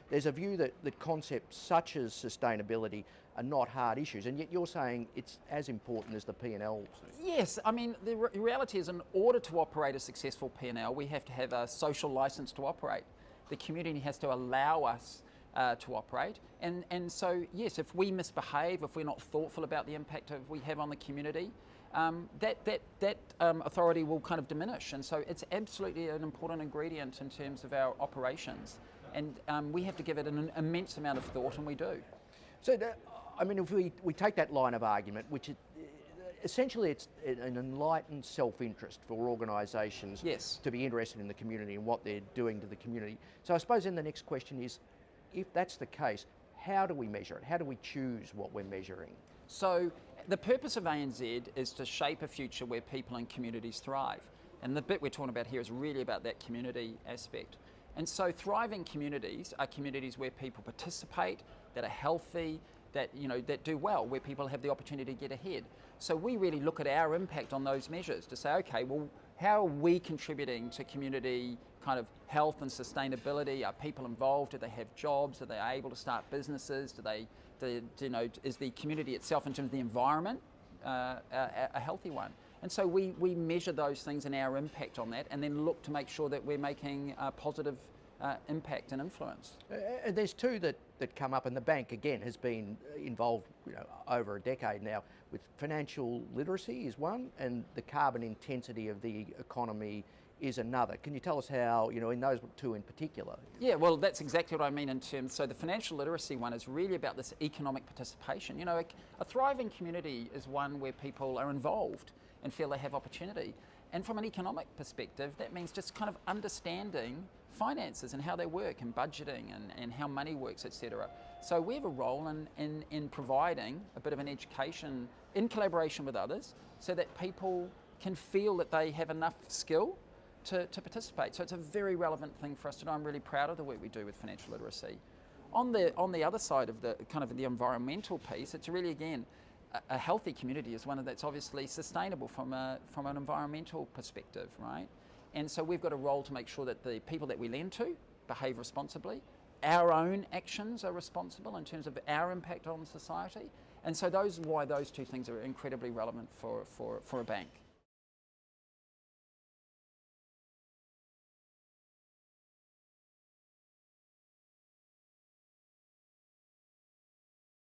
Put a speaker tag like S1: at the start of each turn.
S1: there's a view that concepts such as sustainability are not hard issues, and yet you're saying it's as important as the P&L.
S2: Yes, I mean, the reality is in order to operate a successful P&L, we have to have a social license to operate. The community has to allow us to operate, and so yes, if we misbehave, if we're not thoughtful about the impact we have on the community, that authority will kind of diminish, and so it's absolutely an important ingredient in terms of our operations, and we have to give it an immense amount of thought, and we do.
S1: So, I mean, if we take that line of argument, which essentially it's an enlightened self-interest for organisations
S2: Yes.
S1: to be interested in the community and what they're doing to the community. So I suppose then the next question is, if that's the case, how do we measure it? How do we choose what we're measuring?
S2: So the purpose of ANZ is to shape a future where people and communities thrive. And the bit we're talking about here is really about that community aspect. And so thriving communities are communities where people participate, that are healthy, that do well, where people have the opportunity to get ahead. So we really look at our impact on those measures to say, okay, well, how are we contributing to community kind of health and sustainability? Are people involved? Do they have jobs? Are they able to start businesses? Is the community itself in terms of the environment a healthy one? And so we measure those things and our impact on that, and then look to make sure that we're making a positive impact and influence.
S1: There's two that come up, and the bank again has been involved over a decade now with financial literacy is one, and the carbon intensity of the economy is another. Can you tell us how, in those two in particular?
S2: Yeah, well, that's exactly what I mean in terms, so the financial literacy one is really about this economic participation. A thriving community is one where people are involved and feel they have opportunity. And from an economic perspective, that means just kind of understanding finances and how they work, and budgeting and how money works, etc. So we have a role in providing a bit of an education in collaboration with others so that people can feel that they have enough skill to participate. So it's a very relevant thing for us to do. I'm really proud of the work we do with financial literacy. On the other side of the kind of the environmental piece, it's really, again, a healthy community is one that's obviously sustainable from an environmental perspective, right? And so we've got a role to make sure that the people that we lend to behave responsibly. Our own actions are responsible in terms of our impact on society. And so why those two things are incredibly relevant for a bank.